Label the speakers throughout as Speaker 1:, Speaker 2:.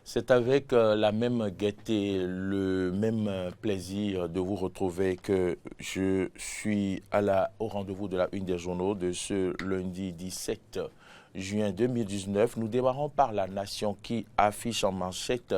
Speaker 1: C'est avec la même gaieté, le même plaisir de vous retrouver que je suis au rendez-vous de la une des journaux de ce lundi 17 juin 2019. Nous démarrons par la nation qui affiche en manchette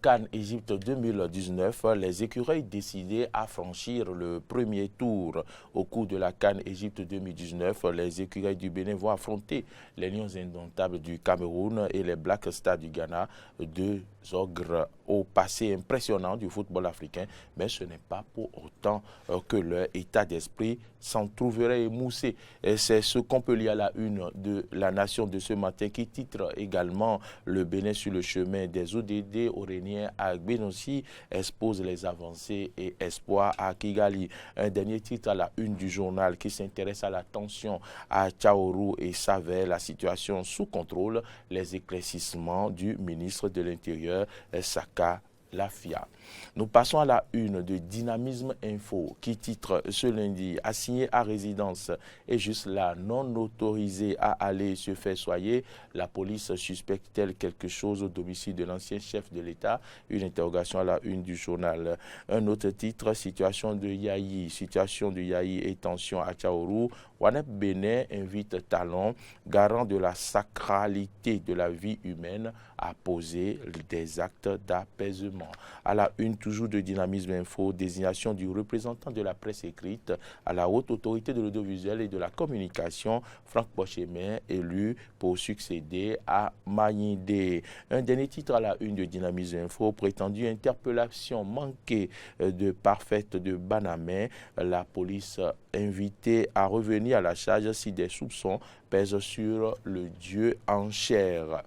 Speaker 1: CAN Égypte 2019, les écureuils décidés à franchir le premier tour. Au cours de la CAN Égypte 2019, les écureuils du Bénin vont affronter les lions indomptables du Cameroun et les Black Stars du Ghana, deux ogres au passé impressionnant du football africain, mais ce n'est pas pour autant que leur état d'esprit s'en trouverait émoussé. C'est ce qu'on peut lire à la une de la nation de ce matin qui titre également le Bénin sur le chemin des ODD oréniens à Gbénossi, expose les avancées et espoirs à Kigali. Un dernier titre à la une du journal qui s'intéresse à la tension à Tchaourou et Savait, la situation sous contrôle, les éclaircissements du ministre de l'Intérieur, Saka Lafia. Nous passons à la une de Dynamisme Info qui titre ce lundi « Assigné à résidence et juste là, non autorisé à aller se faire soigner, la police suspecte-t-elle quelque chose au domicile de l'ancien chef de l'État ?» Une interrogation à la une du journal. Un autre titre, situation de Yayi et tension à Tchaourou. Wanep Bénin invite Talon, garant de la sacralité de la vie humaine, à poser des actes d'apaisement. À la une toujours de Dynamisme Info, désignation du représentant de la presse écrite à la haute autorité de l'audiovisuel et de la communication, Franck Pochemin, élu pour succéder à Magnidé. Un dernier titre à la une de Dynamisme Info, prétendue interpellation manquée de Parfaite de Banamé, la police invitée à revenir à la charge si des soupçons pèsent sur le dieu en chair.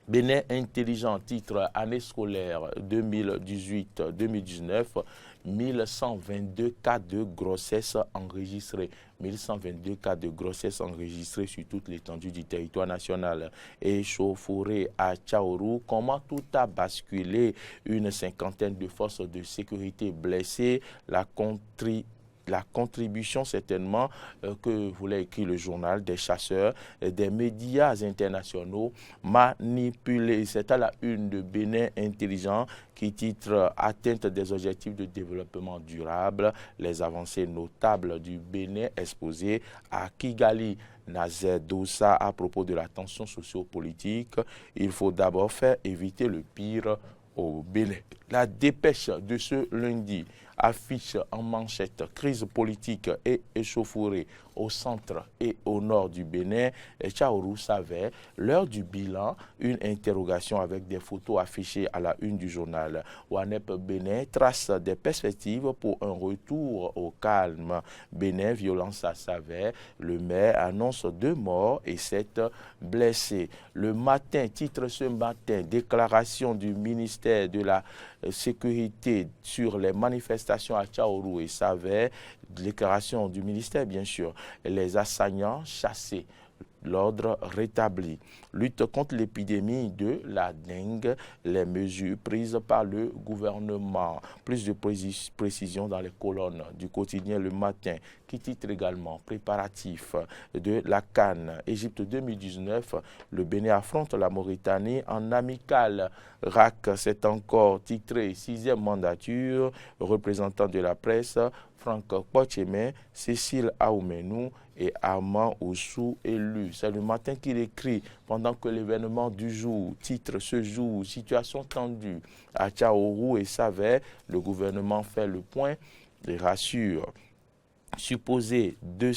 Speaker 1: Bénin intelligent, titre année scolaire 2018-2019, 1122 cas de grossesse enregistrés. 1122 cas de grossesse enregistrés sur toute l'étendue du territoire national. Échauffourée à Tchaourou, comment tout a basculé, une cinquantaine de forces de sécurité blessées, la contribution certainement que voulait écrire le journal des chasseurs, des médias internationaux manipulés. C'est à la une de Bénin intelligent qui titre « Atteinte des objectifs de développement durable, les avancées notables du Bénin exposées à Kigali ». Nazer Doussa à propos de la tension sociopolitique, il faut d'abord faire éviter le pire au Bénin. La dépêche de ce lundi affiche en manchette crise politique et échauffourée au centre et au nord du Bénin. Tchaourou Savait, l'heure du bilan, une interrogation avec des photos affichées à la une du journal. Wanep Bénin trace des perspectives pour un retour au calme. Bénin, violence à Savait, le maire annonce 2 morts et 7 blessés. Le matin, titre ce matin, déclaration du ministère de la Sécurité sur les manifestations à Tchaourou et Savait, déclaration du ministère bien sûr, les assaillants chassés, l'ordre rétabli. Lutte contre l'épidémie de la dengue, les mesures prises par le gouvernement. Plus de précisions dans les colonnes du quotidien Le Matin, qui titre également préparatifs de la CAN Égypte 2019. Le Bénin affronte la Mauritanie en amical. RAC, c'est encore titré 6e mandature, représentant de la presse, Franck Pochemin, Cécile Aoumenou et Armand Oussou élus. C'est Le Matin qu'il écrit pendant que l'événement du jour, titre ce jour, situation tendue à Tchaourou et Savait, le gouvernement fait le point et rassure. Supposé 2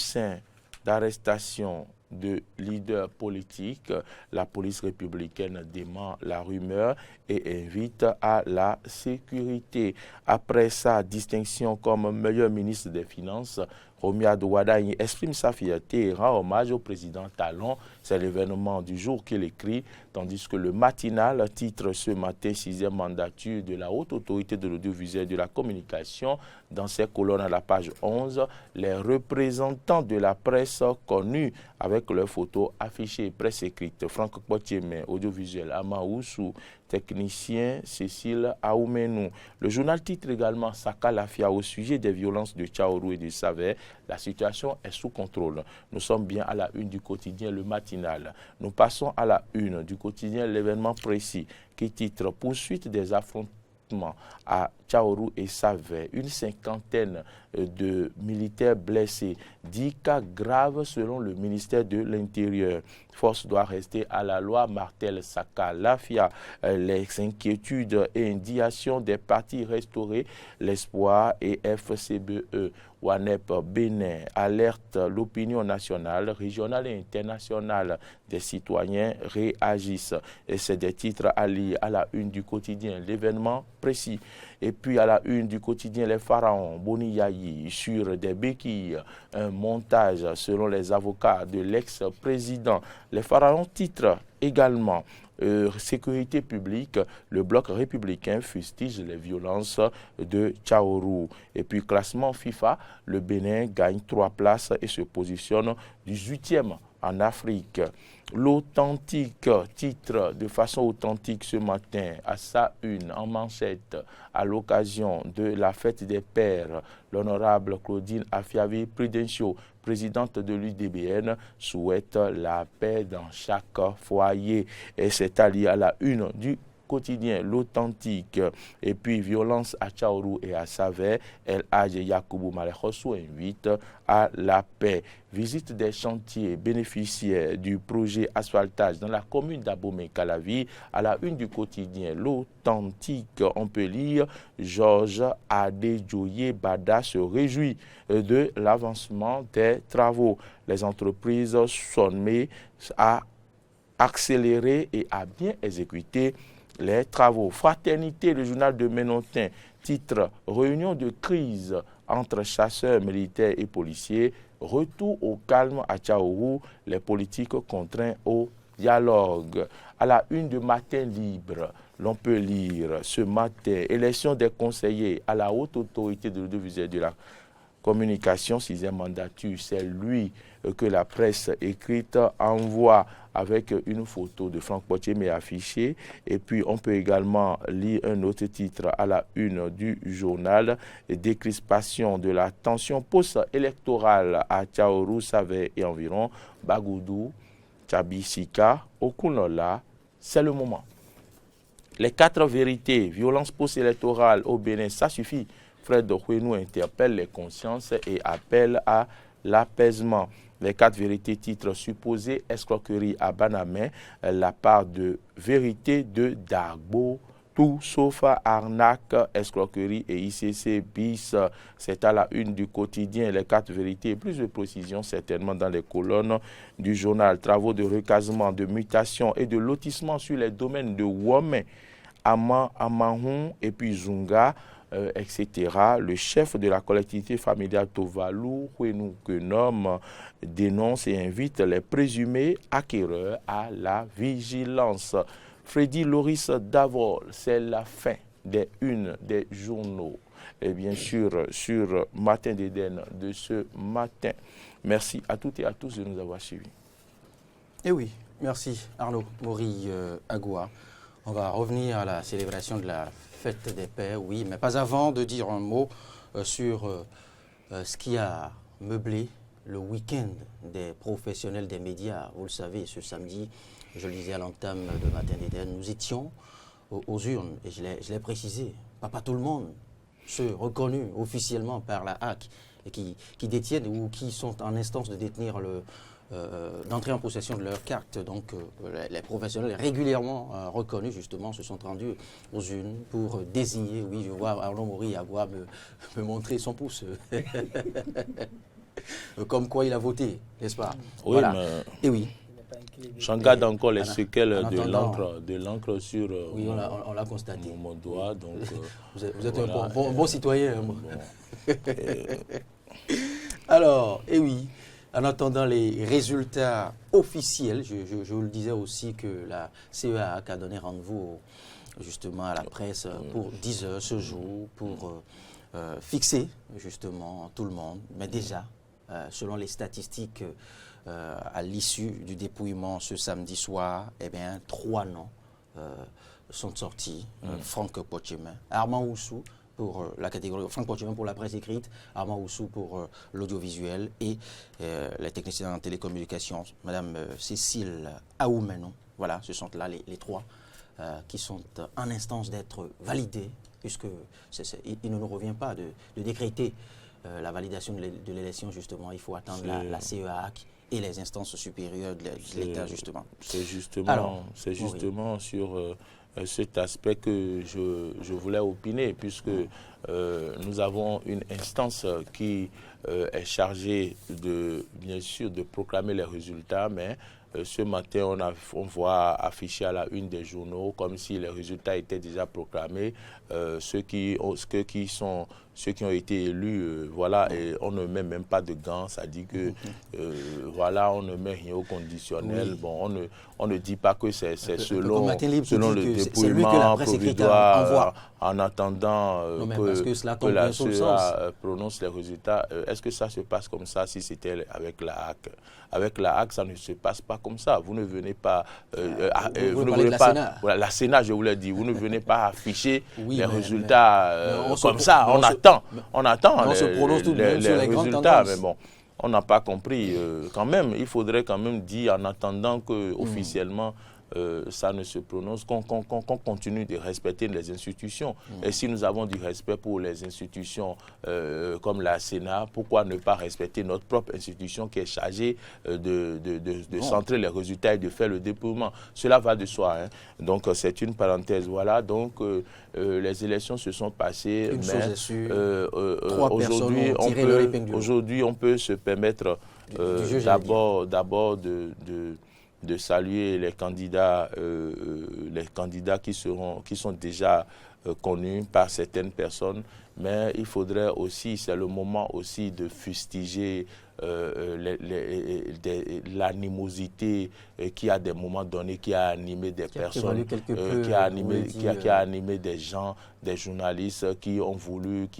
Speaker 1: d'arrestation de leaders politiques, la police républicaine dément la rumeur et invite à la sécurité. Après sa distinction comme meilleur ministre des Finances, Romy Adouada exprime sa fierté et rend hommage au président Talon. C'est l'événement du jour qu'il écrit, tandis que le matinal titre ce matin 6e mandature de la haute autorité de l'audiovisuel et de la communication. Dans ses colonnes à la page 11, les représentants de la presse connus avec leurs photos affichées, presse écrite, Franck Pochemin, audiovisuel, Ama Oussou, technicien Cécile Aoumenou. Le journal titre également Saka Lafia au sujet des violences de Tchaourou et de Savè. La situation est sous contrôle. Nous sommes bien à la une du quotidien Le Matinal. Nous passons à la une du quotidien L'événement précis qui titre Poursuite des affrontements à Tchaourou et Savè. Une cinquantaine de militaires blessés. 10 cas graves selon le ministère de l'Intérieur. Force doit rester à la loi. Martel Saka Lafia. Les inquiétudes et indignations des partis restaurés. L'Espoir et FCBE. WANEP Bénin alerte l'opinion nationale, régionale et internationale. Des citoyens réagissent. Et c'est des titres à lire à la une du quotidien L'événement précis. Et puis à la une du quotidien Les Pharaons, Boni Yayi, sur des béquilles, un montage selon les avocats de l'ex-président. Les Pharaons titrent également sécurité publique, le bloc républicain fustige les violences de Tchaourou. Et puis classement FIFA, le Bénin gagne 3 places et se positionne 18e en Afrique. L'authentique titre de façon authentique ce matin à sa une en manchette à l'occasion de la fête des pères. L'honorable Claudine Afiavi Prudencio, présidente de l'UDBN, souhaite la paix dans chaque foyer. Et c'est allié à la une du quotidien L'Authentique. Et puis violence à Tchaourou et à Savè, El Hadj Yakubu Malechosso invite à la paix. Visite des chantiers bénéficiaires du projet asphaltage dans la commune d'Abomey-Calavi. À la une du quotidien L'Authentique, on peut lire Georges Adedjoye Bada se réjouit de l'avancement des travaux. Les entreprises sont sommées à accélérer et à bien exécuter les travaux. Fraternité, le journal de Ménontin, titre Réunion de crise entre chasseurs, militaires et policiers. Retour au calme à Tchaourou, les politiques contraints au dialogue. À la une de Matin Libre, l'on peut lire ce matin, élection des conseillers à la haute autorité de l'audiovisuel de la communication, 6e mandature, c'est lui que la presse écrite envoie avec une photo de Franck Potier affichée. Et puis on peut également lire un autre titre à la une du journal, décrispation de la tension post-électorale à Tchaourou, Savè et environ, Bagoudou, Tchabisika, Okunola, c'est le moment. Les 4 vérités, violence post-électorale au Bénin, ça suffit. Fred Ouenou interpelle les consciences et appelle à l'apaisement. Les 4 vérités titres supposées escroquerie à Banamé, la part de vérité de Dagbo, tout sauf arnaque, escroquerie et ICC bis. C'est à la une du quotidien, les 4 vérités, plus de précision certainement dans les colonnes du journal. Travaux de recasement, de mutation et de lotissement sur les domaines de Womé, Amahon et puis Zunga, etc. Le chef de la collectivité familiale Tovalou, Ouenou Kenom, dénonce et invite les présumés acquéreurs à la vigilance. Freddy Loris Davol, c'est la fin des unes des journaux. Et bien sûr, sur Matin d'Éden de ce matin. Merci à toutes et à tous de nous avoir suivis.
Speaker 2: Eh oui, merci Arnaud Mori Agoua. On va revenir à la célébration de la fête des pères, oui, mais pas avant de dire un mot sur ce qui a meublé le week-end des professionnels des médias. Vous le savez, ce samedi, je le disais à l'entame de Matin d'Éden, nous étions aux urnes, et je l'ai précisé, pas tout le monde, ceux reconnus officiellement par la HAC et qui détiennent ou qui sont en instance de détenir d'entrer en possession de leur carte. Donc les professionnels régulièrement reconnus justement se sont rendus aux urnes pour désigner, oui je vois Arnaud Mori Agoua me montrer son pouce, comme quoi il a voté, n'est-ce pas?
Speaker 1: Oui,
Speaker 2: voilà.
Speaker 1: Mais...
Speaker 2: Et oui.
Speaker 1: J'en garde encore les séquelles de l'encre sur
Speaker 2: oui, on l'a constaté.
Speaker 1: Mon doigt. Donc,
Speaker 2: vous êtes voilà, un bon citoyen. Bon. Alors, et oui, en attendant les résultats officiels, je vous le disais aussi que la CEA a donné rendez-vous justement à la presse pour 10 heures ce jour, pour fixer justement tout le monde. Mais déjà, selon les statistiques, à l'issue du dépouillement ce samedi soir, eh bien, 3 noms sont sortis. Franck Pochemin, Armand Oussou pour la catégorie, Franck Pochemin pour la presse écrite, Armand Oussou pour l'audiovisuel et les techniciens en télécommunications, Madame Cécile Aoumenon. Voilà, ce sont là les trois qui sont en instance d'être validés, puisque il ne nous revient pas de décréter la validation de l'élection, justement. Il faut attendre la CEAC et les instances supérieures de l'État, justement.
Speaker 1: C'est justement sur cet aspect que je voulais opiner, puisque nous avons une instance qui est chargée bien sûr, de proclamer les résultats, mais ce matin, on voit affiché à la une des journaux comme si les résultats étaient déjà proclamés. Ceux qui ont été élus, voilà, et on ne met même pas de gants, ça dit que, voilà, on ne met rien au conditionnel. Oui. Bon, on ne dit pas que c'est selon le dépouillement provisoire en attendant que la CEA prononce les résultats. Est-ce que ça se passe comme ça si c'était avec la HAC? Avec la HAC, ça ne se passe pas comme ça. Vous ne venez pas...
Speaker 2: Sénat.
Speaker 1: La Sénat, je vous l'ai dit. Vous ne venez pas afficher les résultats comme ça. On attend les résultats. Mais bon, on n'a pas compris. Quand même, il faudrait quand même dire en attendant que officiellement ça ne se prononce, qu'on continue de respecter les institutions. Et si nous avons du respect pour les institutions comme la Sénat, pourquoi ne pas respecter notre propre institution qui est chargée de centrer les résultats et de faire le déploiement? Cela va de soi. Hein. Donc c'est une parenthèse. Voilà, donc les élections se sont passées, mais aujourd'hui on peut se permettre d'abord de saluer les candidats qui sont déjà connus par certaines personnes, mais il faudrait aussi, c'est le moment aussi de fustiger l'animosité qui à des moments donnés qui a animé des personnes, qui a animé des gens, des journalistes qui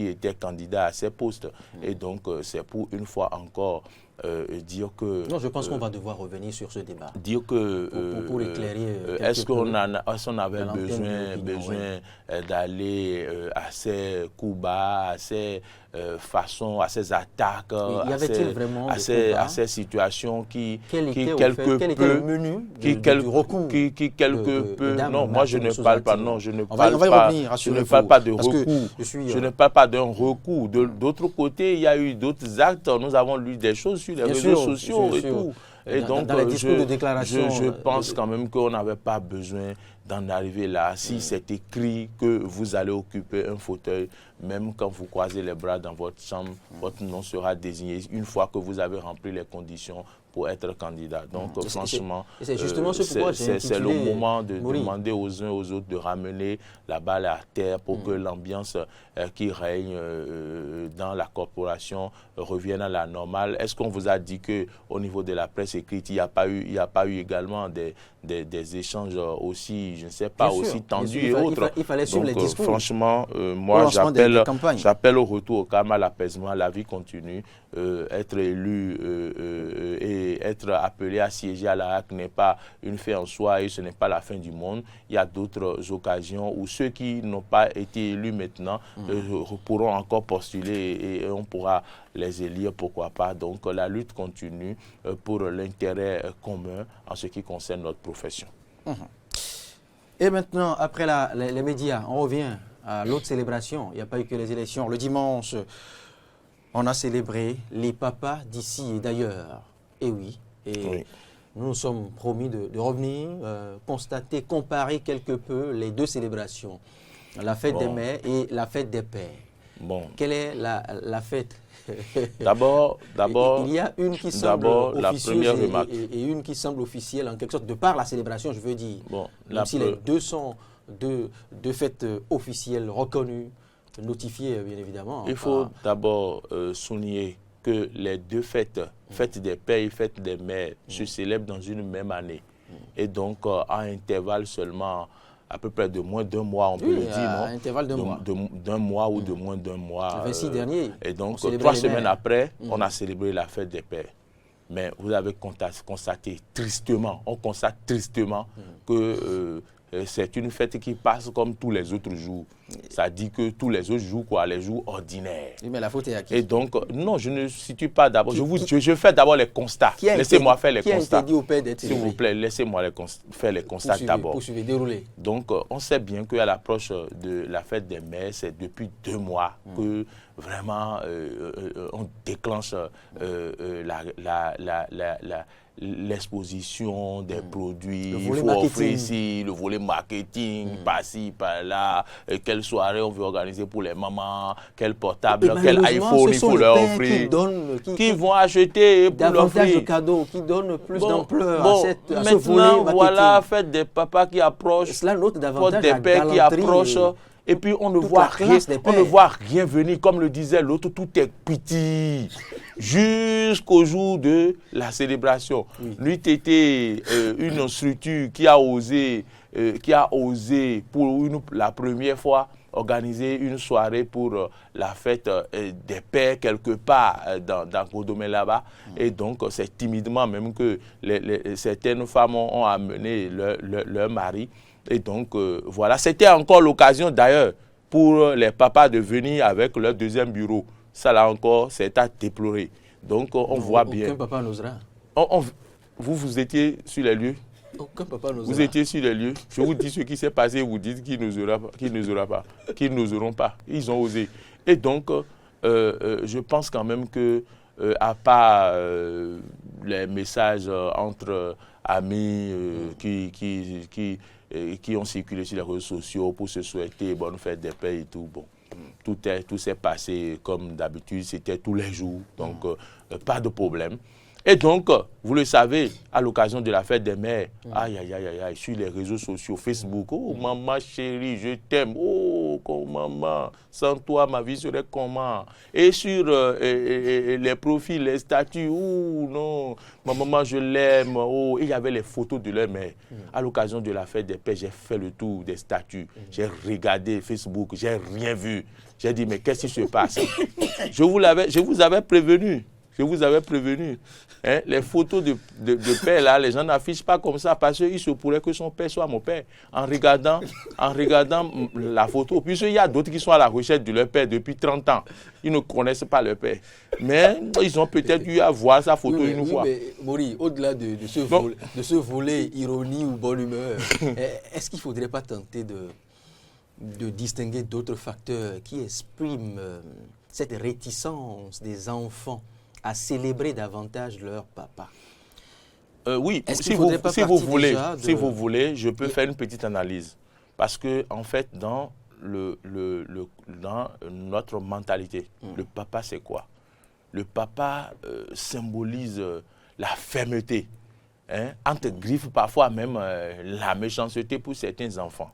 Speaker 1: étaient candidats à ces postes. Et donc c'est pour une fois encore dire que...
Speaker 2: Non, je pense qu'on va devoir revenir sur ce débat.
Speaker 1: Dire que...
Speaker 2: pour éclairer...
Speaker 1: Est-ce qu'on avait besoin d'aller à ces coups bas, à ces façons, à ces attaques, à ces situations qui quelque peu... Non, moi je ne parle pas, non, je ne parle pas de recours. Je ne parle pas d'un recours. D'autre côté, il y a eu d'autres actes. Nous avons lu des choses sur les réseaux sociaux et tout. Et donc, je pense quand même qu'on n'avait pas besoin d'en arriver là. Si c'est écrit que vous allez occuper un fauteuil, même quand vous croisez les bras dans votre chambre, votre nom sera désigné une fois que vous avez rempli les conditions pour être candidat. Donc, franchement, c'est le moment de demander aux uns aux autres de ramener la balle à terre pour que l'ambiance qui règne dans la corporation revienne à la normale. Est-ce qu'on vous a dit qu'au niveau de la presse écrite, il n'y a pas eu également des échanges aussi, je ne sais pas, aussi tendus et autres?
Speaker 2: Il fallait suivre les discours.
Speaker 1: Franchement, moi, j'appelle au retour au calme, à l'apaisement, à la vie continue. Être élu et être appelé à siéger à la HAC n'est pas une fin en soi et ce n'est pas la fin du monde. Il y a d'autres occasions où ceux qui n'ont pas été élus maintenant pourront encore postuler et on pourra les élire, pourquoi pas. Donc la lutte continue pour l'intérêt commun en ce qui concerne notre profession.
Speaker 2: Et maintenant, après les médias, on revient à l'autre célébration. Il n'y a pas eu que les élections. Le dimanche, on a célébré les papas d'ici et d'ailleurs. Et oui, nous nous sommes promis de revenir, constater, comparer quelque peu les deux célébrations. La fête des mères et la fête des pères. Quelle est la fête?
Speaker 1: D'abord,
Speaker 2: il y a une qui semble officieuse et une qui semble officielle en quelque sorte, de par la célébration, je veux dire. Même si les deux sont deux fêtes officielles reconnues, notifiées bien évidemment.
Speaker 1: Il faut d'abord souligner que les deux fêtes, fête des pères et fête des mères, se célèbrent dans une même année. Et donc, à intervalle seulement, à peu près de moins d'un mois, on peut le dire, non?
Speaker 2: À intervalle
Speaker 1: d'un mois ou de moins d'un mois.
Speaker 2: Le 26 dernier.
Speaker 1: Et donc, 3 semaines après, on a célébré la fête des pères. Mais vous avez constaté tristement, on constate tristement que c'est une fête qui passe comme tous les autres jours. Ça dit que tous les autres jours, quoi, les jours ordinaires.
Speaker 2: Oui, mais la faute est à qui?
Speaker 1: Et donc, non, je ne situe pas d'abord. Je fais d'abord les constats. Laissez-moi faire les constats.
Speaker 2: Qui a interdit au père d'être
Speaker 1: S'il vous plaît, laissez-moi faire les constats d'abord.
Speaker 2: Poursuivez, déroulez.
Speaker 1: Donc, on sait bien qu'à l'approche de la fête des mères, c'est depuis 2 mois que vraiment on déclenche l'exposition des produits. Il faut offrir ici le volet marketing, par-ci, par-là. Quelle soirée on veut organiser pour les mamans, quel portable, quel iPhone il faut leur offrir. Qui vont acheter pour l'offrir.
Speaker 2: Davantage de cadeaux, qui donnent plus d'ampleur à ce volet marketing.
Speaker 1: Voilà, faites des papas qui approchent,
Speaker 2: cela note davantage
Speaker 1: des pères qui approchent. Et puis on ne voit rien venir, comme le disait l'autre, tout est petit. Jusqu'au jour de la célébration. Lui, était une structure qui a osé pour la première fois organiser une soirée pour la fête des pères quelque part dans Godomé là-bas. Et donc, c'est timidement même que certaines femmes ont amené leur mari. Et donc, voilà, c'était encore l'occasion d'ailleurs pour les papas de venir avec leur deuxième bureau. Ça là encore, c'est à déplorer. Donc, on voit bien.
Speaker 2: Aucun papa n'osera.
Speaker 1: Vous étiez sur les lieux?
Speaker 2: Aucun papa n'osera.
Speaker 1: Vous étiez sur les lieux. Je vous dis ce qui s'est passé, vous dites qu'ils n'oseront pas. Ils ont osé. Et donc, je pense quand même que, à part les messages entre amis qui ont circulé sur les réseaux sociaux pour se souhaiter bonne fête des pères et tout, bon. Tout s'est passé comme d'habitude, c'était tous les jours, donc pas de problème. Et donc, vous le savez, à l'occasion de la fête des mères, sur les réseaux sociaux, Facebook, oh maman chérie, je t'aime, oh maman, sans toi ma vie serait comment? Et sur les profils, les statuts, oh non, ma maman je l'aime, oh, il y avait les photos de leur mère. À l'occasion de la fête des pères, j'ai fait le tour des statuts, j'ai regardé Facebook, j'ai rien vu. J'ai dit, mais qu'est-ce qui se passe? Je vous avais prévenu. Je vous avais prévenu. Hein, les photos de père, là, les gens n'affichent pas comme ça parce qu'il se pourrait que son père soit mon père. En regardant la photo, puisqu'il y a d'autres qui sont à la recherche de leur père depuis 30 ans. Ils ne connaissent pas leur père. Mais ils ont peut-être eu à voir sa photo une fois.
Speaker 2: Mais Mori, au-delà de ce volet ironie ou bonne humeur, est-ce qu'il ne faudrait pas tenter de distinguer d'autres facteurs qui expriment cette réticence des enfants à célébrer davantage leur papa?
Speaker 1: Oui, si vous voulez, je peux faire une petite analyse. Parce que, en fait, dans notre mentalité, le papa, c'est quoi? Le papa symbolise la fermeté, hein, entre griffes, parfois même la méchanceté pour certains enfants.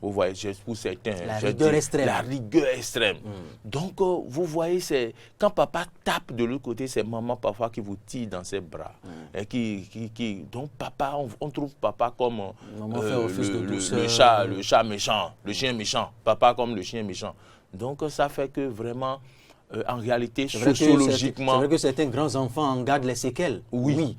Speaker 1: Vous voyez, pour certains,
Speaker 2: la rigueur extrême.
Speaker 1: La rigueur extrême. Donc, vous voyez, c'est quand papa tape de l'autre côté, c'est maman parfois qui vous tire dans ses bras. Et donc, papa, on trouve papa comme le chat méchant, le chien méchant. Papa comme le chien méchant. Donc, ça fait que vraiment, en réalité, sociologiquement...
Speaker 2: C'est vrai que certains grands enfants en gardent les séquelles.
Speaker 1: Oui,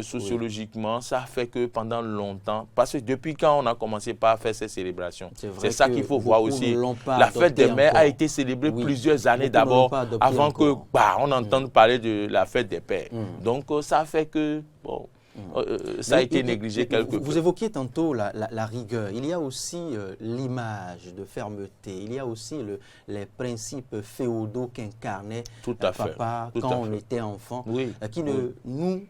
Speaker 1: sociologiquement, ça fait que pendant longtemps, parce que depuis quand on a commencé par faire ces célébrations, c'est ça qu'il faut voir aussi. La fête des mères a été célébrée plusieurs années d'abord, avant que on entende parler de la fête des pères. Donc ça fait que, bon, ça a été négligé quelque peu.
Speaker 2: Vous évoquiez tantôt la rigueur. Il y a aussi l'image de fermeté. Il y a aussi les principes féodaux qu'incarnait papa quand on était enfant, qui ne nous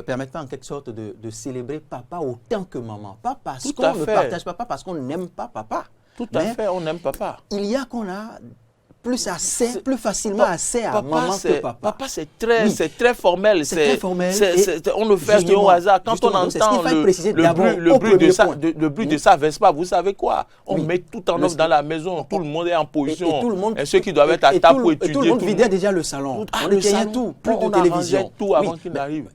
Speaker 2: permettent pas en quelque sorte de célébrer papa autant que maman. Pas parce qu'on ne partage pas, pas parce qu'on n'aime pas papa.
Speaker 1: Tout à fait, on aime papa.
Speaker 2: Il y a qu'on a plus facilement accès à maman que papa.
Speaker 1: Papa, c'est très formel.
Speaker 2: C'est très formel.
Speaker 1: On ne fait rien au hasard. Quand on entend le bruit de sa Vespa, vous savez quoi? On met tout en œuvre dans la maison. Tout le monde est en position. Et ceux qui doivent être à table pour étudier.
Speaker 2: Tout le monde vidait déjà le salon. On éteignait tout. Plus de télévision.
Speaker 1: Tout avant qu'il n'arrive.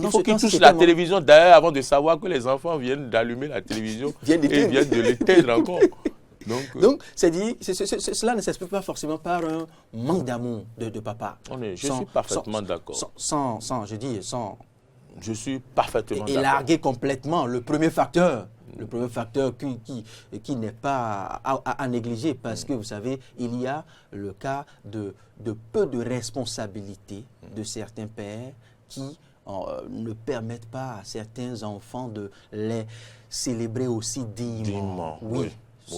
Speaker 1: Il faut qu'ils touchent la télévision d'ailleurs avant de savoir que les enfants viennent d'allumer la télévision et viennent de l'éteindre encore.
Speaker 2: Donc, cela ne s'explique pas forcément par un manque d'amour de papa.
Speaker 1: Je suis parfaitement d'accord.
Speaker 2: Sans
Speaker 1: Je suis parfaitement d'accord.
Speaker 2: Et larguer complètement le premier facteur. Le premier facteur qui n'est pas à négliger parce que vous savez, il y a le cas de peu de responsabilité de certains pères qui ne permettent pas à certains enfants de les célébrer aussi dignement. Oui.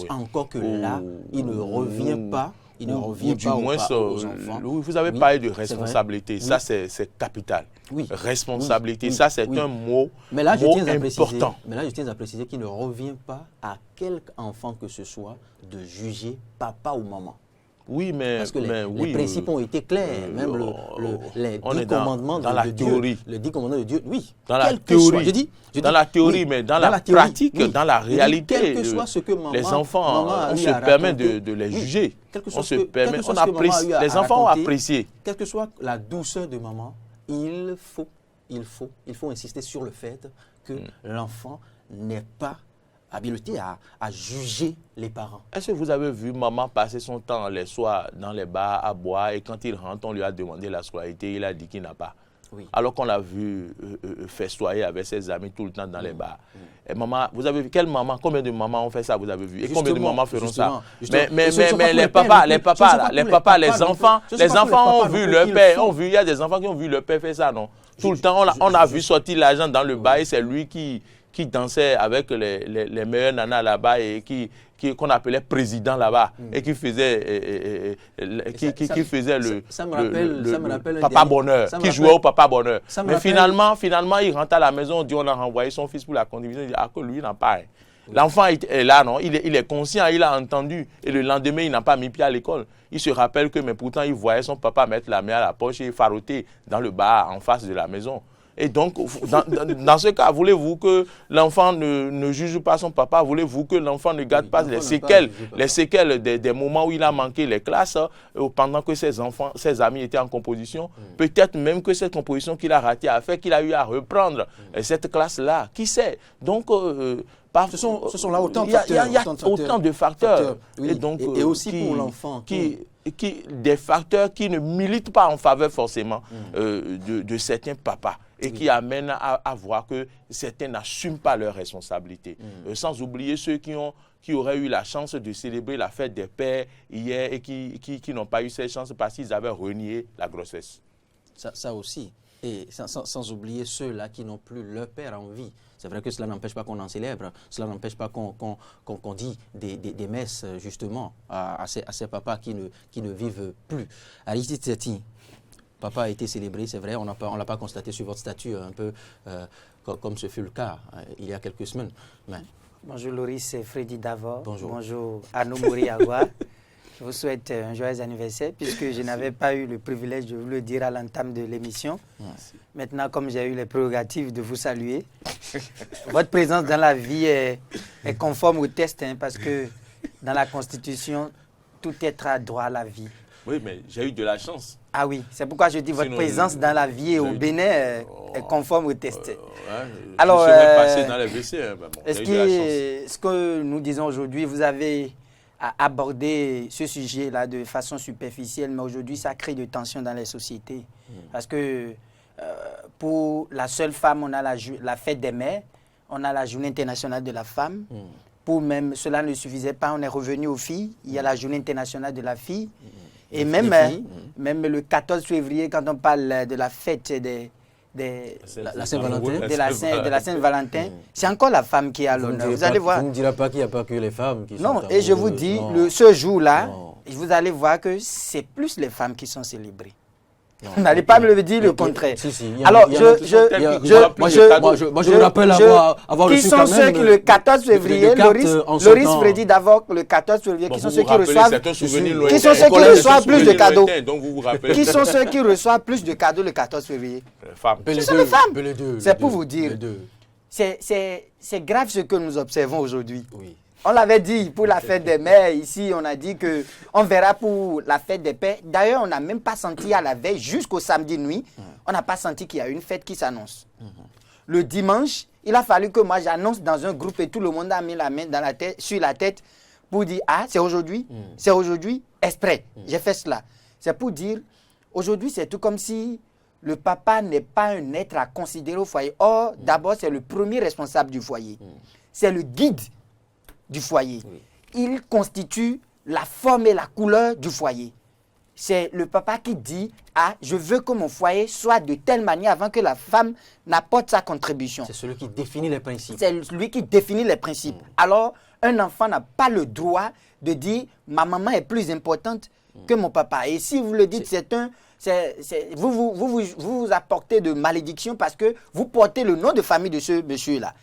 Speaker 2: Encore que là, il ne revient pas. Il ne revient pas aux enfants.
Speaker 1: Vous avez parlé de responsabilité. Ça, c'est capital.
Speaker 2: Oui.
Speaker 1: Responsabilité, ça, c'est un mot,
Speaker 2: Mais là,
Speaker 1: important.
Speaker 2: Mais là, je tiens à préciser qu'il ne revient pas à quelque enfant que ce soit de juger papa ou maman.
Speaker 1: Oui, mais...
Speaker 2: Parce que les principes ont été clairs. Même les 10 commandements
Speaker 1: dans la théorie.
Speaker 2: Le 10 commandements de Dieu, oui.
Speaker 1: Dans la théorie. Dans la théorie, mais dans la pratique,
Speaker 2: oui.
Speaker 1: dans la réalité,
Speaker 2: quel que soit ce que maman,
Speaker 1: les enfants, on se permet de les juger. On se permet, on apprécie. Les enfants ont apprécié.
Speaker 2: Quelle que soit la douceur de maman, il faut insister sur le fait que l'enfant n'est pas habilité à juger les parents.
Speaker 1: Est-ce que vous avez vu maman passer son temps les soirs dans les bars à boire et quand il rentre, on lui a demandé la scolarité, il a dit qu'il n'a pas.
Speaker 2: Oui.
Speaker 1: Alors qu'on l'a vu festoyer avec ses amis tout le temps dans les bars. Et maman, vous avez vu quelle maman, combien de mamans ont fait ça, vous avez vu? Et combien de mamans feront ça? Mais les papas, les enfants ont vu leur père, il y a des enfants qui ont vu leur père faire ça, non? Tout le temps, on a vu sortir l'argent dans le bar et c'est lui qui dansait avec les meilleurs nanas là-bas et qu'on appelait président là-bas et qui faisait le papa bonheur, qui jouait au papa bonheur. Mais finalement, il rentre à la maison, on dit on a renvoyé son fils pour la condivision, il dit que lui n'a pas. L'enfant est là, non? Il est conscient, il a entendu et le lendemain, il n'a pas mis pied à l'école. Il se rappelle que, mais pourtant, il voyait son papa mettre la main à la poche et faroter dans le bar en face de la maison. Et donc, dans ce cas, voulez-vous que l'enfant ne juge pas son papa? Voulez-vous que l'enfant ne garde pas les séquelles des moments où il a manqué les classes pendant que ses amis étaient en composition? Peut-être même que cette composition qu'il a ratée a fait qu'il a eu à reprendre cette classe-là. Qui sait? Donc,
Speaker 2: ce sont là autant de facteurs.
Speaker 1: Il y a autant de facteurs.
Speaker 2: Oui.
Speaker 1: Et, donc,
Speaker 2: et aussi pour l'enfant.
Speaker 1: Des facteurs qui ne militent pas en faveur forcément de certains papas et qui amènent à voir que certains n'assument pas leurs responsabilités. Sans oublier ceux qui auraient eu la chance de célébrer la fête des pères hier et qui n'ont pas eu cette chance parce qu'ils avaient renié la grossesse.
Speaker 2: Ça aussi. Et sans oublier ceux-là qui n'ont plus leur père en vie. C'est vrai que cela n'empêche pas qu'on en célèbre, cela n'empêche pas qu'on dit des messes justement à ces papas qui ne vivent plus. Aristide Setti, papa a été célébré, c'est vrai, on ne l'a pas constaté sur votre statut un peu comme ce fut le cas il y a quelques semaines. Mais...
Speaker 3: Bonjour Loris, c'est Freddy Davor.
Speaker 2: Bonjour
Speaker 3: Arnaud Mori-Agua. Je vous souhaite un joyeux anniversaire puisque je n'avais pas eu le privilège de vous le dire à l'entame de l'émission.
Speaker 2: Merci.
Speaker 3: Maintenant, comme j'ai eu les prérogatives de vous saluer, votre présence dans la vie est conforme au test parce que dans la Constitution, tout être a droit à la vie.
Speaker 1: Oui, mais j'ai eu de la chance.
Speaker 3: Ah oui, c'est pourquoi je dis votre présence dans la vie et au Bénin est conforme au test.
Speaker 1: Alors, je suis passé dans les WC. Bon,
Speaker 3: ce que nous disons aujourd'hui, vous avez abordé ce sujet-là de façon superficielle, mais aujourd'hui, ça crée de tensions dans les sociétés. Parce que pour la seule femme, on a la fête des mères, on a la journée internationale de la femme. Pour même, cela ne suffisait pas, on est revenu aux filles, il y a la journée internationale de la fille. Et même le 14 février, quand on parle de la fête
Speaker 2: la Saint-Valentin,
Speaker 3: de la Saint-Valentin, c'est encore la femme qui a l'honneur. Vous allez voir.
Speaker 2: Vous ne direz pas qu'il n'y a pas que les femmes qui sont
Speaker 3: Non, et je vous dis, ce jour-là, vous allez voir que c'est plus les femmes qui sont célébrées. Vous n'allez pas me dire le contraire. Alors,
Speaker 2: moi, je me rappelle avoir
Speaker 3: qui sont ceux qui, le 14 février, Loris Freddy Davor, le 14 février, qui sont ceux qui reçoivent plus de cadeaux. Qui sont ceux qui reçoivent plus de cadeaux le 14 février? Ce sont les femmes. C'est pour vous dire. C'est grave ce que nous observons aujourd'hui. On l'avait dit pour la fête des mères, ici on a dit qu'on verra pour la fête des pères. D'ailleurs, on n'a même pas senti à la veille, jusqu'au samedi nuit, on n'a pas senti qu'il y a une fête qui s'annonce. Le dimanche, il a fallu que moi j'annonce dans un groupe et tout le monde a mis la main sur la tête pour dire « Ah, c'est aujourd'hui, exprès, j'ai fait cela ». C'est pour dire, aujourd'hui c'est tout comme si le papa n'est pas un être à considérer au foyer. Or, d'abord, c'est le premier responsable du foyer. C'est le guide du foyer. Il constitue la forme et la couleur du foyer. C'est le papa qui dit « Ah, je veux que mon foyer soit de telle manière avant que la femme n'apporte sa contribution. »
Speaker 2: C'est celui qui définit les principes.
Speaker 3: C'est lui qui définit les principes. Alors, un enfant n'a pas le droit de dire « Ma maman est plus importante que mon papa. » Et si vous le dites, vous apportez de malédiction parce que vous portez le nom de famille de ce monsieur-là.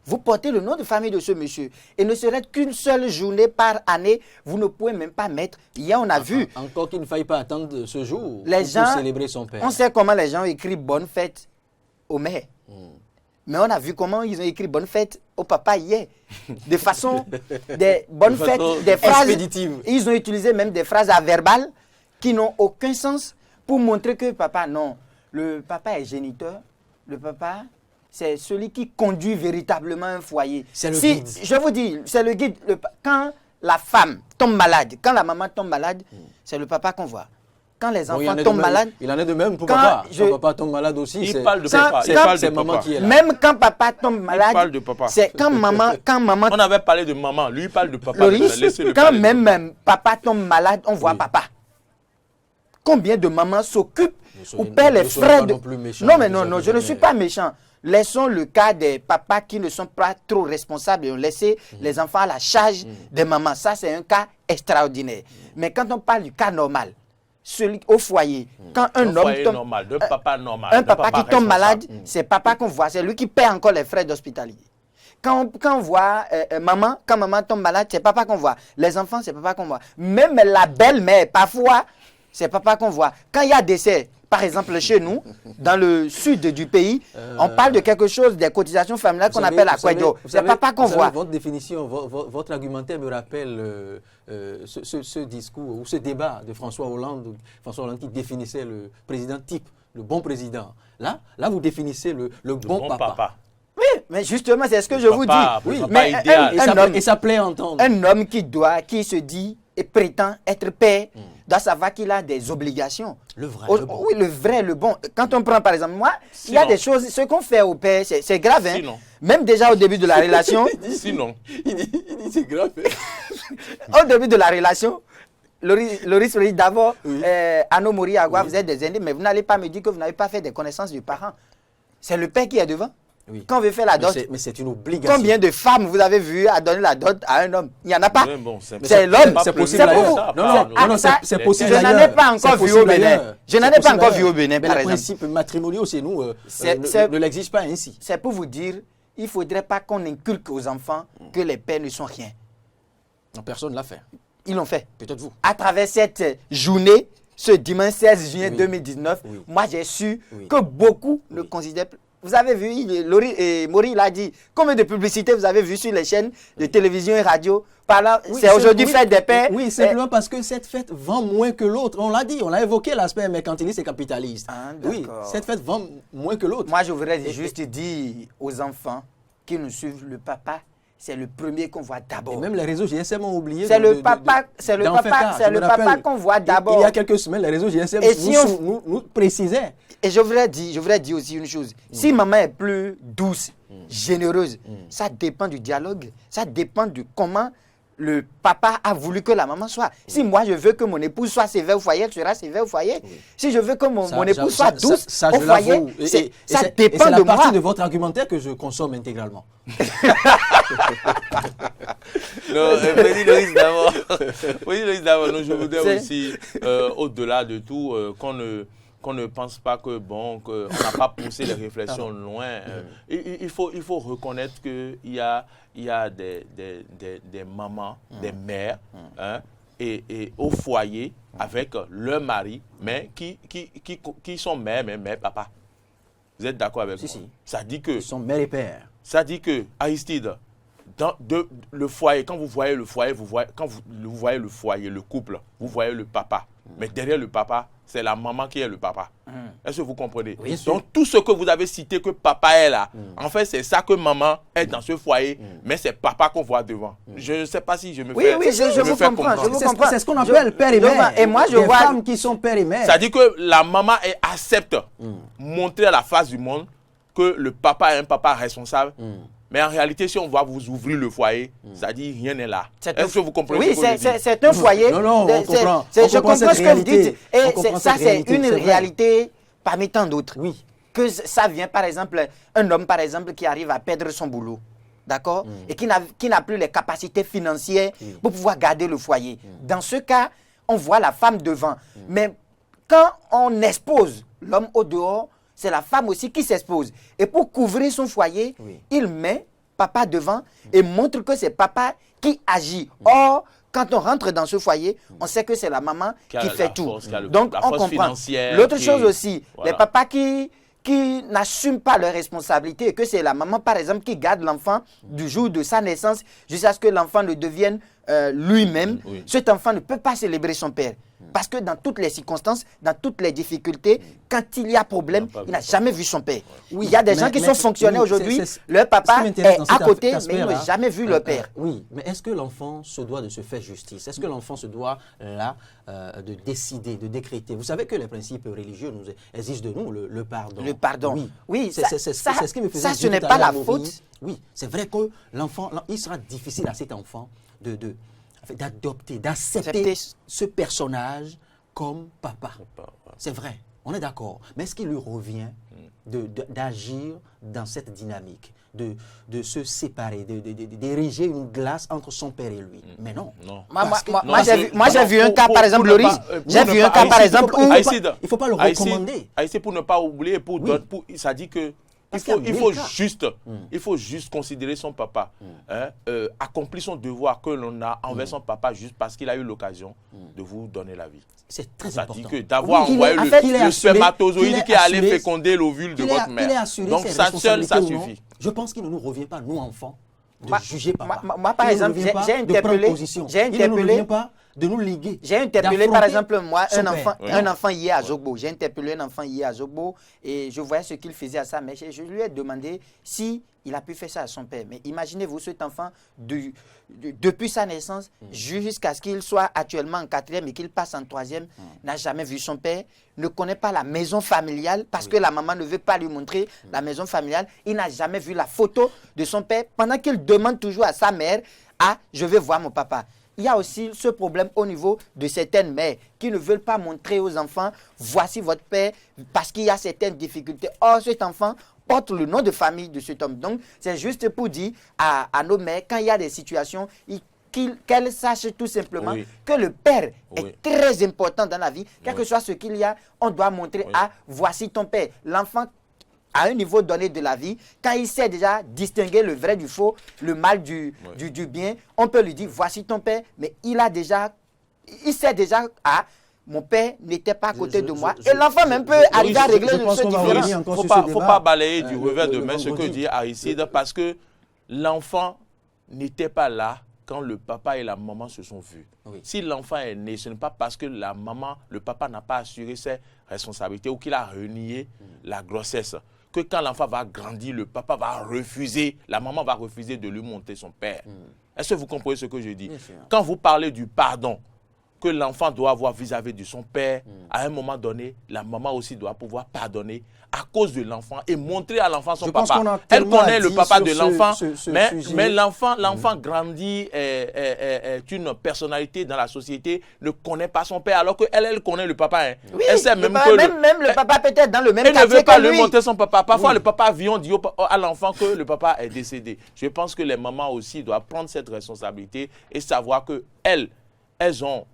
Speaker 3: Vous portez le nom de famille de ce monsieur. Et ne serait qu'une seule journée par année, vous ne pouvez même pas mettre. Hier, on a vu.
Speaker 2: Encore qu'il ne faille pas attendre ce jour
Speaker 3: pour
Speaker 2: célébrer son père.
Speaker 3: On sait comment les gens écrivent bonne fête au mère. Mais on a vu comment ils ont écrit bonne fête au papa hier. De façon, des bonnes fêtes, des phrases. Expéditives. Ils ont utilisé même des phrases averbales qui n'ont aucun sens pour montrer que papa, non. Le papa est géniteur. Le papa, c'est celui qui conduit véritablement un foyer.
Speaker 2: C'est le guide.
Speaker 3: Je vous dis, c'est le guide. Quand la femme tombe malade, quand la maman tombe malade, c'est le papa qu'on voit. Quand les enfants tombent malades...
Speaker 2: Il en est de même pour papa. Quand papa tombe malade aussi,
Speaker 1: il parle de papa.
Speaker 2: C'est maman qui est là.
Speaker 3: Même quand papa tombe malade...
Speaker 1: Il parle de papa.
Speaker 3: C'est quand maman...
Speaker 1: On avait parlé de maman. Lui, il parle de papa.
Speaker 3: Quand même papa tombe malade, on voit papa. Combien de mamans s'occupent ou paient les frais de... Non, je ne suis pas méchant. Laissons le cas des papas qui ne sont pas trop responsables et ont laissé les enfants à la charge des mamans. Ça, c'est un cas extraordinaire. Mais quand on parle du cas normal, celui au foyer, quand un homme tombe... Un papa qui tombe malade, c'est papa qu'on voit. C'est lui qui paie encore les frais d'hospitalité. Quand on voit quand maman tombe malade, c'est papa qu'on voit. Les enfants, c'est papa qu'on voit. Même la belle-mère, parfois, c'est papa qu'on voit. Quand il y a décès, par exemple chez nous, dans le sud du pays, on parle de quelque chose, des cotisations familiales qu'on appelle aquedo. C'est papa qu'on voit.
Speaker 2: Votre définition, votre argumentaire me rappelle ce discours ou ce débat de François Hollande qui définissait le président type, le bon président. Là vous définissez le bon papa.
Speaker 3: Oui, mais justement, c'est ce que je vous dis.
Speaker 2: Oui,
Speaker 3: mais
Speaker 2: et ça plaît à entendre.
Speaker 3: Un homme qui se dit et prétend être père, doit savoir qu'il a des obligations.
Speaker 2: Le vrai, le bon.
Speaker 3: Oui, le vrai, le bon. Quand on prend par exemple moi, il y a des choses, ce qu'on fait au père, c'est grave. Hein? Même déjà au début de la relation.
Speaker 1: Sinon.
Speaker 2: Il dit c'est grave.
Speaker 3: Au début de la relation, Loris dit d'abord, Arnaud Mori Agua, vous êtes des aînés, mais vous n'allez pas me dire que vous n'avez pas fait des connaissances du parent. C'est le père qui est devant. Oui. Quand on veut faire la dot,
Speaker 2: mais c'est une obligation.
Speaker 3: Combien de femmes vous avez vu à donner la dot à un homme? Il n'y en a pas.
Speaker 1: C'est
Speaker 3: l'homme.
Speaker 2: C'est possible ailleurs. Non, c'est possible ailleurs.
Speaker 3: Je n'en ai pas encore vu au Bénin. Je n'en ai pas encore vu au Bénin, par exemple.
Speaker 2: Les principes matrimoniaux chez nous ne l'exigent pas ainsi.
Speaker 3: C'est pour vous dire, il ne faudrait pas qu'on inculque aux enfants que les pères ne sont rien.
Speaker 2: Non, personne ne l'a fait.
Speaker 3: Ils l'ont fait.
Speaker 2: Peut-être vous.
Speaker 3: À travers cette journée, ce dimanche 16 juin 2019, moi j'ai su que beaucoup ne considèrent plus. Vous avez vu, Mori l'a dit, combien de publicités vous avez vu sur les chaînes de télévision et radio c'est aujourd'hui fête des pères.
Speaker 2: Oui, simplement parce que cette fête vend moins que l'autre. On l'a dit, on a évoqué l'aspect mercantiliste et capitaliste. Oui, cette fête vend moins que l'autre.
Speaker 3: Moi, je voudrais juste dire aux enfants qui nous suivent, le papa, c'est le premier qu'on voit d'abord.
Speaker 2: Et même les réseaux GSM ont oublié.
Speaker 3: C'est le papa qu'on voit d'abord.
Speaker 2: Il y a quelques semaines, les réseaux GSM nous précisaient.
Speaker 3: Et je voudrais dire aussi une chose. Si maman est plus douce, généreuse, ça dépend du dialogue. Ça dépend de comment le papa a voulu que la maman soit. Si moi je veux que mon épouse soit sévère au foyer, elle sera sévère au foyer. Si je veux que mon épouse soit douce au foyer, ça dépend de moi.
Speaker 2: C'est la partie de votre argumentaire que je consomme intégralement.
Speaker 1: Non, vas-y Loris d'abord. Non, je voudrais aussi, au-delà de tout, qu'on ne pense pas qu'on n'a pas poussé les réflexions loin. Il faut reconnaître qu'il y a des mamans, des mères, et au foyer avec leur mari, mais qui sont mères, mais papa. Vous êtes d'accord avec moi? Ça dit que...
Speaker 2: Ils sont mères et pères.
Speaker 1: Ça dit que, Aristide, le foyer, quand vous voyez le foyer, vous voyez le couple, vous voyez le papa. Mais derrière le papa, c'est la maman qui est le papa. Est-ce que vous comprenez? Oui, donc, tout ce que vous avez cité que papa est là, en fait, c'est ça que maman est dans ce foyer, mais c'est papa qu'on voit devant. Je ne sais pas si je me fais
Speaker 3: comprendre. Je vous comprends.
Speaker 2: C'est ce qu'on appelle père et mère.
Speaker 3: Et moi, je vois
Speaker 2: des femmes qui sont père et mère.
Speaker 1: Ça dit que la maman accepte montrer à la face du monde que le papa est un papa responsable. Mais en réalité, si on va vous ouvrir le foyer, ça dit rien n'est là. Est-ce que vous comprenez ce que je dis?
Speaker 3: Oui, c'est un foyer.
Speaker 2: Non, on comprend.
Speaker 3: Je comprends ce que vous dites. Et ça, c'est une réalité parmi tant d'autres.
Speaker 2: Oui.
Speaker 3: Que ça vient, par exemple, un homme, par exemple, qui arrive à perdre son boulot. D'accord? Et qui n'a plus les capacités financières pour pouvoir garder le foyer. Dans ce cas, on voit la femme devant. Mais quand on expose l'homme au dehors, c'est la femme aussi qui s'expose. Et pour couvrir son foyer, il met papa devant et montre que c'est papa qui agit. Or, quand on rentre dans ce foyer, on sait que c'est la maman qui fait tout. Donc, on comprend. L'autre chose aussi, les papas qui n'assument pas leurs responsabilités et que c'est la maman, par exemple, qui garde l'enfant du jour de sa naissance jusqu'à ce que l'enfant ne devienne lui-même, cet enfant ne peut pas célébrer son père. Parce que dans toutes les circonstances, dans toutes les difficultés, quand il y a problème, il n'a jamais vu son père. Oui, il y a des gens qui sont fonctionnaires aujourd'hui, leur papa est à côté, mais ils n'ont jamais vu leur père.
Speaker 2: Oui, mais est-ce que l'enfant se doit de se faire justice? Est-ce que l'enfant se doit, là, de décider, de décréter? Vous savez que les principes religieux nous exigent de nous le pardon.
Speaker 3: Le pardon.
Speaker 2: Oui, c'est ce qui me faisait
Speaker 3: ça, ce n'est pas la faute.
Speaker 2: Oui, c'est vrai que l'enfant, il sera difficile à cet enfant d'adopter, d'accepter ce personnage comme papa. C'est vrai, on est d'accord. Mais est-ce qu'il lui revient d'agir dans cette dynamique, de se séparer, d'ériger une glace entre son père et lui? Mais non.
Speaker 3: Moi, j'ai vu un cas, par exemple, Loris. J'ai vu un cas, par exemple, où
Speaker 2: il ne faut pas le recommander.
Speaker 1: Haïti, pour ne pas oublier, pour d'autres, ça dit que il faut juste considérer son papa, accomplir son devoir que l'on a envers son papa juste parce qu'il a eu l'occasion de vous donner la vie.
Speaker 2: C'est très important.
Speaker 1: Ça dit que d'avoir envoyé le spermatozoïde qui allait féconder l'ovule de votre mère. Donc ça seul, ça suffit.
Speaker 2: Je pense qu'il ne nous revient pas, nous enfants, de juger papa.
Speaker 3: Moi, par exemple, j'ai interpellé.
Speaker 2: De nous liguer.
Speaker 3: J'ai interpellé, par exemple, moi, un enfant hier à Zogbo. J'ai interpellé un enfant hier à Zogbo et je voyais ce qu'il faisait à sa mère. Je lui ai demandé si il a pu faire ça à son père. Mais imaginez-vous, cet enfant, depuis sa naissance jusqu'à ce qu'il soit actuellement en 4e et qu'il passe en 3e, n'a jamais vu son père, ne connaît pas la maison familiale parce que la maman ne veut pas lui montrer la maison familiale. Il n'a jamais vu la photo de son père pendant qu'il demande toujours à sa mère « Ah, je veux voir mon papa ». Il y a aussi ce problème au niveau de certaines mères qui ne veulent pas montrer aux enfants « Voici votre père » parce qu'il y a certaines difficultés. Or, cet enfant porte le nom de famille de cet homme. Donc, c'est juste pour dire à nos mères, quand il y a des situations, qu'elles sachent tout simplement que le père est très important dans la vie. Quel que soit ce qu'il y a, on doit montrer « Ah, voici ton père ». L'enfant, à un niveau donné de la vie, quand il sait déjà distinguer le vrai du faux, le mal du bien, on peut lui dire, voici ton père, mais il sait déjà, ah, mon père n'était pas à côté de moi. Et l'enfant même peut arriver à régler ce différent.
Speaker 1: Il ne faut pas balayer du revers de main ce que dit Aristide, parce que l'enfant n'était pas là quand le papa et la maman se sont vus. Si l'enfant est né, ce n'est pas parce que le papa n'a pas assuré ses responsabilités ou qu'il a renié la grossesse que quand l'enfant va grandir, le papa va refuser, la maman va refuser de lui montrer son père. Est-ce que vous comprenez ce que je dis? Quand vous parlez du pardon que l'enfant doit avoir vis-à-vis de son père, à un moment donné, la maman aussi doit pouvoir pardonner à cause de l'enfant et montrer à l'enfant son papa. Elle connaît le papa de l'enfant, mais l'enfant grandit, est une personnalité dans la société, ne connaît pas son père, alors qu'elle connaît le papa.
Speaker 3: Oui, elle sait même le papa peut être dans le même quartier que lui.
Speaker 1: Elle ne veut pas lui montrer son papa. Parfois, le papa vient dire à l'enfant que le papa est décédé. Je pense que les mamans aussi doivent prendre cette responsabilité et savoir qu'elles n'ont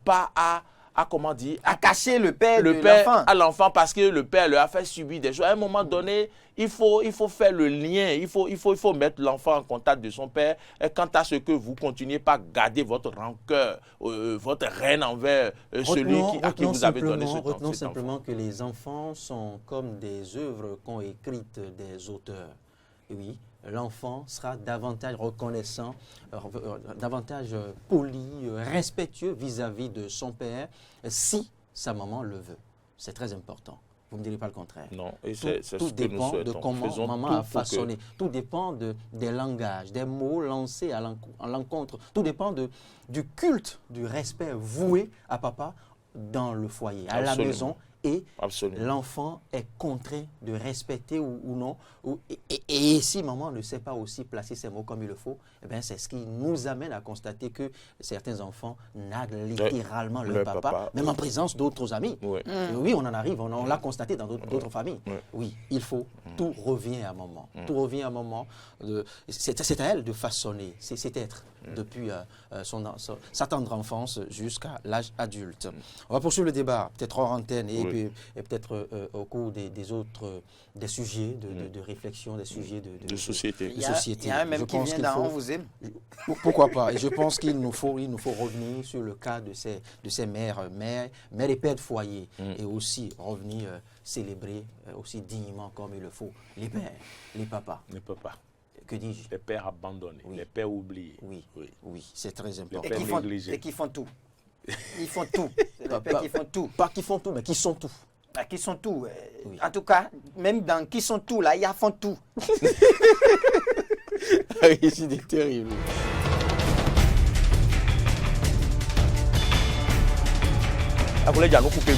Speaker 1: pas à
Speaker 3: cacher le père de l'enfant
Speaker 1: à l'enfant parce que le père leur a fait subir des choses. À un moment donné, il faut faire le lien, il faut mettre l'enfant en contact de son père. Et quant à ce que vous continuez pas à garder votre rancœur, votre haine envers celui à qui vous avez donné ce temps.
Speaker 2: Retenons simplement que les enfants sont comme des œuvres qu'ont écrites des auteurs. Et oui, l'enfant sera davantage reconnaissant, davantage poli, respectueux vis-à-vis de son père, si sa maman le veut. C'est très important. Vous ne me direz pas le contraire.
Speaker 1: Non, et
Speaker 2: tout dépend de comment maman a façonné. Tout dépend des langages, des mots lancés à l'encontre. Tout dépend du culte, du respect voué à papa dans le foyer, à la maison. Et l'enfant est contraint de respecter ou non. Et si maman ne sait pas aussi placer ses mots comme il le faut, eh bien c'est ce qui nous amène à constater que certains enfants naguent littéralement leur papa, même en présence d'autres amis. Oui. Oui, on en arrive, on l'a constaté dans d'autres familles. Oui, il faut, tout revient à maman. Tout revient à maman. C'est à elle de façonner cet être depuis sa tendre enfance jusqu'à l'âge adulte. On va poursuivre le débat, peut-être hors antenne et peut-être au cours des sujets de réflexion, des sujets de société.
Speaker 3: Il y a un même qui vient d'en vous aime.
Speaker 2: Pourquoi pas? Et je pense qu'il nous faut revenir sur le cas de ces mères et pères de foyer et aussi revenir célébrer aussi dignement comme il le faut les pères, les papas.
Speaker 4: Les papas.
Speaker 2: Que dis-je?
Speaker 4: Les pères abandonnés, les pères oubliés.
Speaker 2: Oui, c'est très important.
Speaker 3: Et qui font tout. Ils font tout. Les pères qui font tout.
Speaker 2: Pas qui font tout, mais qui sont tout.
Speaker 3: Qui sont tout. En tout cas, même dans qui sont tout, là, ils font tout.
Speaker 2: C'est terrible.
Speaker 1: Vous voulez dire, nous couper,